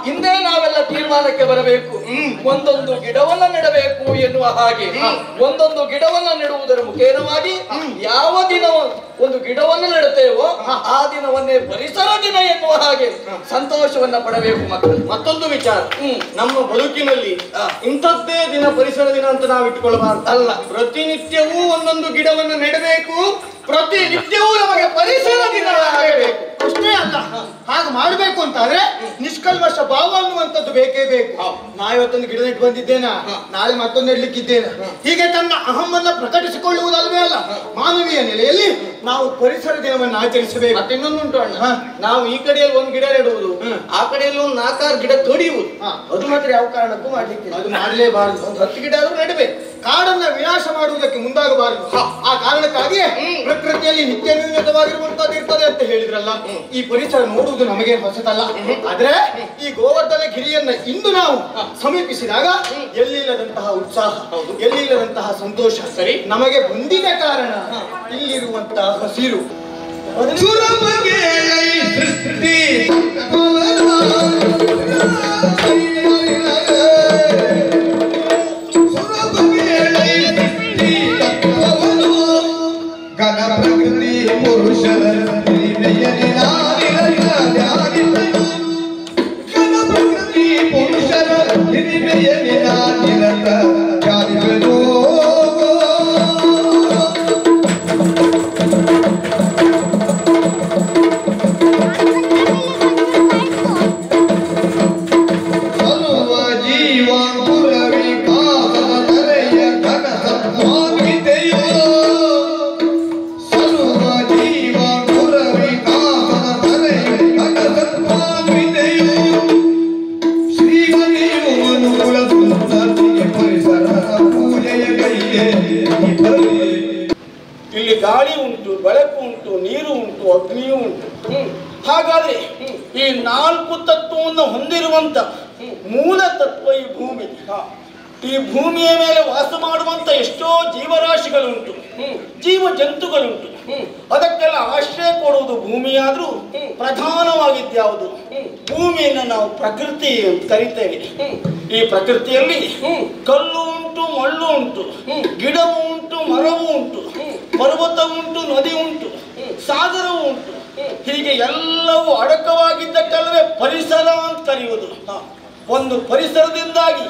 ಹಿಂದೆ ನಾವೆಲ್ಲ ತೀರ್ಮಾನಕ್ಕೆ ಬರಬೇಕು. ಒಂದೊಂದು ಗಿಡವನ್ನ ನೆಡಬೇಕು ಎನ್ನುವ ಹಾಗೆ ಒಂದೊಂದು ಗಿಡವನ್ನ ನೆಡುವುದರ ಮುಖೇನವಾಗಿ ಯಾವ ದಿನ ಒಂದು ಗಿಡವನ್ನು ನೆಡುತ್ತೇವೋ ಆ ದಿನವನ್ನೇ ಪರಿಸರ ದಿನ ಎನ್ನುವ ಹಾಗೆ ಸಂತೋಷವನ್ನ ಪಡಬೇಕು ಮಕ್ಕಳು. ಮತ್ತೊಂದು ವಿಚಾರ, ನಮ್ಮ ಬದುಕಿನಲ್ಲಿ ಇಂಥದ್ದೇ ದಿನ ಪರಿಸರ ದಿನ ಅಂತ ನಾವು ಇಟ್ಟುಕೊಳ್ಳಬಾರದು. ಅಲ್ಲ, ಪ್ರತಿನಿತ್ಯವೂ ಒಂದೊಂದು ಗಿಡವನ್ನು ನೆಡಬೇಕು. ಪ್ರತಿನಿತ್ಯವೂ ನಮಗೆ ಪರಿಸರ ದಿನ ಆಗಬೇಕು. ಅಷ್ಟೇ ಅಲ್ಲ, ಹಾಗೆ ಮಾಡಬೇಕು ಅಂತಾದ್ರೆ ನಿಷ್ಕಲ್ಮಶ ಭಾವ ಅನ್ನುವಂಥದ್ದು ಬೇಕೇ ಬೇಕು. ನಾ ಇವತ್ತೊಂದು ಗಿಡ ನೆಟ್ಟು ಬಂದಿದ್ದೇನಾ, ನಾಳೆ ಮತ್ತೊಂದು ನೆಡ್ಲಿಕ್ಕಿದ್ದೇನೆ, ಹೀಗೆ ತನ್ನ ಅಹಮ್ಮನ್ನ ಪ್ರಕಟಿಸಿಕೊಳ್ಳುವುದಲ್ವೇ ಅಲ್ಲ, ಮಾನವೀಯ ನೆಲೆಯಲ್ಲಿ ನಾವು ಪರಿಸರ ದಿನವನ್ನು ಆಚರಿಸಬೇಕು. ಮತ್ತೆ ಇನ್ನೊಂದುಂಟು ಅಣ್ಣ, ನಾವು ಈ ಕಡೆಯಲ್ಲಿ ಒಂದು ಗಿಡ ನೆಡುವುದು, ಆ ಕಡೆಯಲ್ಲಿ ಒಂದು 4-6 ಗಿಡ ತೊಡಿಯುವುದು, ಅದು ಮಾತ್ರ ಯಾವ ಕಾರಣಕ್ಕೂ ಮಾಡ್ಲಿಕ್ಕೆ ಅದು ಮಾಡಲೇಬಾರದು. ಒಂದು 10 ಗಿಡ ಆದ್ರೂ ನೆಡಬೇಕು. ಕಾಡನ್ನ ವಿನಾಶ ಮಾಡುವುದಕ್ಕೆ ಮುಂದಾಗಬಾರದು. ಆ ಕಾರಣಕ್ಕಾಗಿಯೇ ಪ್ರಕೃತಿಯಲ್ಲಿ ನಿತ್ಯ ನ್ಯೂನತವಾಗಿರುವಂತದ್ದು ಇರ್ತದೆ ಅಂತ ಹೇಳಿದ್ರಲ್ಲ, ಈ ಪರಿಸರ ನೋಡುವುದು ನಮಗೆ ಹೊಸತಲ್ಲ. ಆದ್ರೆ ಈ ಗೋವರ್ಧನ ಗಿರಿಯನ್ನ ಇಂದು ನಾವು ಸಮೀಪಿಸಿದಾಗ ಎಲ್ಲಿಲ್ಲದಂತಹ ಉತ್ಸಾಹ, ಎಲ್ಲಿಲ್ಲದಂತಹ ಸಂತೋಷ ನಮಗೆ ಬಂದಿದೆ. ಕಾರಣ ಇಲ್ಲಿರುವಂತಹ ಹಸಿರು. ಪ್ರಕೃತಿ ಪುರುಷರ ಪ್ರಕೃತಿ ಪುರುಷರ ನಿರತ ಜಾರಿಗಳು ಸರ್ವ ಜೀವ ಗುರವಿ ಕಾಲ ತರೆಯ ಕನಸ ಮಾಗಿದೆಯೋ ಇಲ್ಲಿ ಗಾಳಿ ಉಂಟು, ಬೆಳಕು ಉಂಟು, ನೀರು ಉಂಟು, ಅಗ್ನಿಯೂ ಉಂಟು. ಹಾಗಾದ್ರೆ ಈ 4 ತತ್ವವನ್ನು ಹೊಂದಿರುವಂತ ಮೂಲ ತತ್ವ ಈ ಭೂಮಿ. ಈ ಭೂಮಿಯ ಮೇಲೆ ವಾಸ ಮಾಡುವಂತ ಎಷ್ಟೋ ಜೀವರಾಶಿಗಳುಂಟು, ಜೀವ ಜಂತುಗಳುಂಟು. ಅದಕ್ಕೆಲ್ಲ ಆಶ್ರಯ ಕೊಡುವುದು ಭೂಮಿಯಾದ್ರೂ ಪ್ರಧಾನವಾಗಿದ್ಯಾವುದು? ಭೂಮಿಯನ್ನು ನಾವು ಪ್ರಕೃತಿ ಅಂತ ಕರಿತೇವೆ. ಈ ಪ್ರಕೃತಿಯಲ್ಲಿ ಕಲ್ಲು ಉಂಟು, ಮಳ್ಳು ಉಂಟು, ಗಿಡವೂ ಉಂಟು, ಮರವೂ ಉಂಟು, ಪರ್ವತ ಉಂಟು, ನದಿ ಉಂಟು, ಸಾಗರವೂ ಉಂಟು. ಹೀಗೆ ಎಲ್ಲವೂ ಅಡಕವಾಗಿದ್ದಕ್ಕಲ್ಲವೇ ಪರಿಸರ ಅಂತ ಕರೆಯುವುದು. ಒಂದು ಪರಿಸರದಿಂದಾಗಿ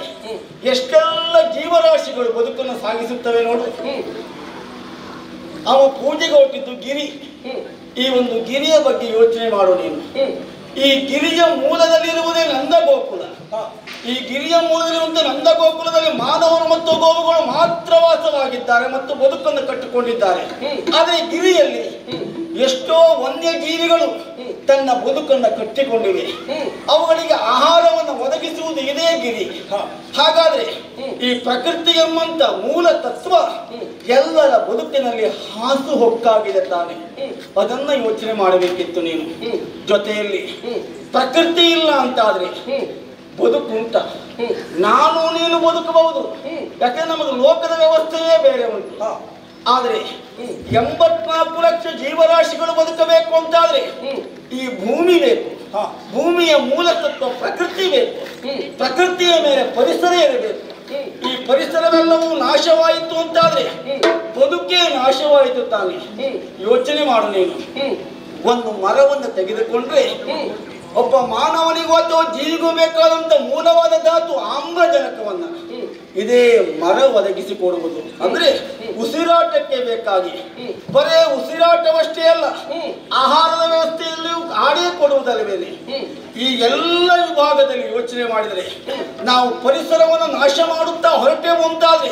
ಎಷ್ಟೆಲ್ಲ ಜೀವರಾಶಿಗಳು ಬದುಕನ್ನು ಸಾಗಿಸುತ್ತವೆ ನೋಡು. ಅವ ಪೂಜೆಗೆ ಹೊರಟಿದ್ದು ಗಿರಿ. ಈ ಒಂದು ಗಿರಿಯ ಬಗ್ಗೆ ಯೋಚನೆ ಮಾಡು ನೀನು. ಈ ಗಿರಿಯ ಮೂಲದಲ್ಲಿರುವುದೇ ನಂದಗೋಕುಲ. ಈ ಗಿರಿಯ ಮೂಲದಲ್ಲಿರುವಂತಹ ನಂದಗೋಕುಲದಲ್ಲಿ ಮಾನವರು ಮತ್ತು ಗೋವುಗಳು ಮಾತ್ರ ವಾಸವಾಗಿದ್ದಾರೆ ಮತ್ತು ಬದುಕನ್ನು ಕಟ್ಟಿಕೊಂಡಿದ್ದಾರೆ. ಆದರೆ ಗಿರಿಯಲ್ಲಿ ಎಷ್ಟೋ ವನ್ಯ ಜೀವಿಗಳು ತನ್ನ ಬದುಕನ್ನು ಕಟ್ಟಿಕೊಂಡಿವೆ. ಅವುಗಳಿಗೆ ಆಹಾರವನ್ನು ಒದಗಿಸುವುದು ಇದೇ ಗಿರಿ. ಹಾಗಾದ್ರೆ ಈ ಪ್ರಕೃತಿ ಎಂಬಂತ ಮೂಲ ತತ್ವ ಎಲ್ಲರ ಬದುಕಿನಲ್ಲಿ ಹಾಸು ಹೊಕ್ಕಾಗಿದೆ ತಾನೆ. ಅದನ್ನ ಯೋಚನೆ ಮಾಡಬೇಕಿತ್ತು ನೀನು. ಜೊತೆಯಲ್ಲಿ ಪ್ರಕೃತಿ ಇಲ್ಲ ಅಂತಾದ್ರೆ ಬದುಕುಂಟ? ನಾನು ನೀನು ಬದುಕಬಹುದು, ಯಾಕಂದ್ರೆ ನಮಗೆ ಲೋಕದ ವ್ಯವಸ್ಥೆಯೇ ಬೇರೆ ಉಂಟು. ಆದರೆ 84 ಲಕ್ಷ ಜೀವರಾಶಿಗಳು ಬದುಕಬೇಕು ಅಂತಾದ್ರೆ ಈ ಭೂಮಿ ಬೇಕು. ಭೂಮಿಯ ಮೂಲತತ್ವ ಪ್ರಕೃತಿ ಬೇಕು. ಪ್ರಕೃತಿಯ ಮೇಲೆ ಪರಿಸರ ಇರಬೇಕು. ಈ ಪರಿಸರವೆಲ್ಲವೂ ನಾಶವಾಯಿತು ಅಂತಾದ್ರೆ ಬದುಕೇ ನಾಶವಾಯಿತು ತಾನೆ. ಯೋಚನೆ ಮಾಡು ನೀನು. ಒಂದು ಮರವನ್ನು ತೆಗೆದುಕೊಂಡ್ರೆ ಒಬ್ಬ ಮಾನವನಿಗೂ ಅಥವಾ ಜೀವಿಗೂ ಬೇಕಾದಂತ ಮೂಲವಾದ ಧಾತು ಆಮ್ಲಜನಕವನ್ನ ಇದೇ ಮರ ಒದಗಿಸಿಕೊಡುವುದು. ಅಂದ್ರೆ ಉಸಿರಾಟಕ್ಕೆ ಬೇಕಾಗಿ ಬರೇ ಉಸಿರಾಟವಷ್ಟೇ ಅಲ್ಲ, ಆಹಾರದ ವ್ಯವಸ್ಥೆಯಲ್ಲಿಯೂ ಆಡೇ ಕೊಡುವುದಲ್ಲವೇ. ಈ ಎಲ್ಲ ವಿಭಾಗದಲ್ಲಿ ಯೋಚನೆ ಮಾಡಿದರೆ ನಾವು ಪರಿಸರವನ್ನು ನಾಶ ಮಾಡುತ್ತಾ ಹೊರಟೇವು ಅಂತಾದ್ರೆ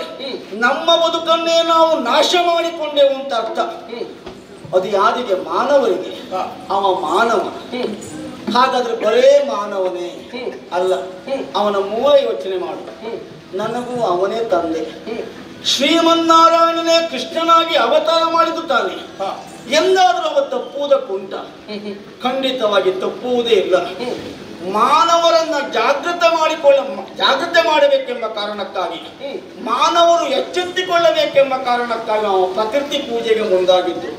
ನಮ್ಮ ಬದುಕನ್ನೇ ನಾವು ನಾಶ ಮಾಡಿಕೊಂಡೇವು ಅಂತ ಅರ್ಥ. ಅದು ಯಾರಿಗೆ? ಮಾನವರಿಗೆ. ಅವ ಮಾನವ. ಹಾಗಾದ್ರೆ ಬರೇ ಮಾನವನೇ ಅಲ್ಲ, ಅವನ ಮೂಲ ಯೋಚನೆ ಮಾಡು. ನನಗೂ ಅವನೇ ತಂದೆ. ಶ್ರೀಮನ್ನಾರಾಯಣನೇ ಕೃಷ್ಣನಾಗಿ ಅವತಾರ ಮಾಡಿದ್ದು ತಾನೆ. ಎಂದಾದ್ರೂ ಅವ ತಪ್ಪುವುದಕ್ಕುಂಟ? ಖಂಡಿತವಾಗಿ ತಪ್ಪುವುದೇ ಇಲ್ಲ. ಮಾನವರನ್ನ ಜಾಗೃತೆ ಮಾಡಬೇಕೆಂಬ ಕಾರಣಕ್ಕಾಗಿ, ಮಾನವರು ಎಚ್ಚೆತ್ತುಕೊಳ್ಳಬೇಕೆಂಬ ಕಾರಣಕ್ಕಾಗಿ ನಾವು ಪ್ರಕೃತಿ ಪೂಜೆಗೆ ಮುಂದಾಗಿದ್ದು,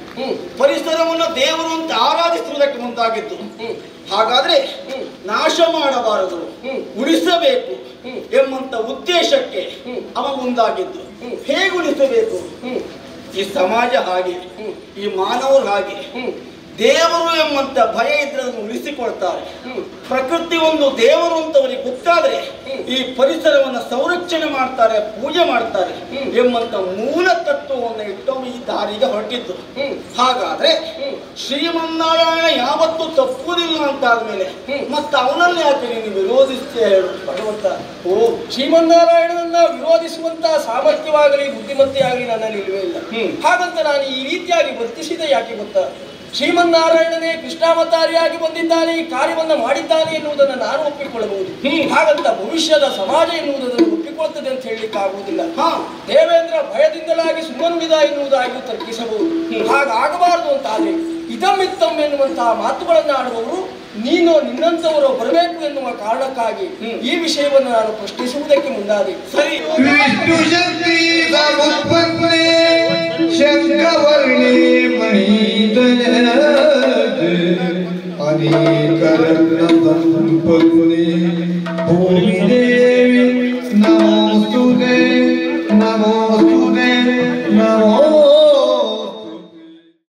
ಪರಿಸರವನ್ನು ದೇವರು ಅಂತ ಆರಾಧಿಸುವುದಕ್ಕೆ ಮುಂದಾಗಿದ್ದು. ಹಾಗಾದ್ರೆ ನಾಶ ಮಾಡಬಾರದು, ಉಳಿಸಬೇಕು ಎಂಬಂತ ಉದ್ದೇಶಕ್ಕೆ ಅವ ಮುಂದಾಗಿದ್ದು. ಹೇಗೆ ಉಳಿಸಬೇಕು? ಈ ಸಮಾಜ ಹಾಗೆ, ಈ ಮಾನವರು ಹಾಗೆ. ದೇವರು ಎಂಬಂತ ಭಯ ಇದ್ರೆ ಅದನ್ನು ಉಳಿಸಿಕೊಳ್ತಾರೆ. ಪ್ರಕೃತಿ ಒಂದು ದೇವರು ಅಂತವರಿಗೆ ಗೊತ್ತಾದ್ರೆ ಈ ಪರಿಸರವನ್ನು ಸಂರಕ್ಷಣೆ ಅರ್ಚನೆ ಮಾಡ್ತಾರೆ, ಪೂಜೆ ಮಾಡ್ತಾರೆ ಎಂಬಂತ ಮೂಲ ತತ್ವವನ್ನು ಇಟ್ಟವನು ಈ ದಾರಿಗೆ ಹೊರಟಿದ್ದು. ಹಾಗಾದ್ರೆ ಶ್ರೀಮನ್ನಾರಾಯಣ ಯಾವತ್ತೂ ತಪ್ಪುವುದಿಲ್ಲ ಅಂತಾದ್ಮೇಲೆ ಮತ್ತೆ ಅವನನ್ನು ಯಾಕೆ ನೀನು ವಿರೋಧಿಸ್ತೇ ಹೇಳು ಭಗವಂತ? ಓ, ಶ್ರೀಮನ್ನಾರಾಯಣನನ್ನ ವಿರೋಧಿಸುವಂತಹ ಸಾಮರ್ಥ್ಯವಾಗಲಿ ಬುದ್ಧಿಮತ್ತೆಯಾಗಲಿ ನನ್ನಲ್ಲಿ ಇಲ್ಲವೇ ಇಲ್ಲ. ಹಾಗಂತ ನಾನು ಈ ರೀತಿಯಾಗಿ ವರ್ತಿಸಿದೆ ಯಾಕೆ ಗೊತ್ತಾ? ಶ್ರೀಮನ್ನಾರಾಯಣನೇ ಕೃಷ್ಣಾವತಾರಿಯಾಗಿ ಬಂದಿದ್ದಾನೆ, ಈ ಕಾರ್ಯವನ್ನ ಮಾಡಿದ್ದಾನೆ ಎನ್ನುವುದನ್ನು ನಾನು ಒಪ್ಪಿಕೊಳ್ಳಬಹುದು. ಹಾಗಂತ ಭವಿಷ್ಯದ ಸಮಾಜ ಎನ್ನುವುದನ್ನು ಒಪ್ಪಿಕೊಳ್ಳುತ್ತದೆ ಅಂತ ಹೇಳಲಿಕ್ಕೆ ಆಗುವುದಿಲ್ಲ. ದೇವೇಂದ್ರ ಭಯದಿಂದಲಾಗಿ ಸುಮ್ಮನುಳಿದ ಎನ್ನುವುದಾಗಿ ತರ್ಕಿಸಬಹುದು. ಹಾಗಾಗಬಾರದು ಅಂತಾದ್ರೆ ಇದಮ್ಮಿತ್ತಂ ಎನ್ನುವಂತಹ ಮಾತುಗಳನ್ನು ಆಡುವವರು ನೀನು ನಿನ್ನಂತವರು ಬರಬೇಕು ಎನ್ನುವ ಕಾರಣಕ್ಕಾಗಿ ಈ ವಿಷಯವನ್ನು ನಾನು ಪ್ರಶ್ನಿಸುವುದಕ್ಕೆ ಮುಂದಾದೆ. ಸರಿ, ವಿಷ್ಣು ಶಕ್ತಿ ಸಮುತ್ಪನ್ನೆ ಶಂಖವರ್ಣಿ ಮಣಿತಯ ಅನೇಕ ರತ್ನ ಸಂಪನ್ನೆ ಭೂಮಿ ದೇವಿ ನಮೋಸ್ತು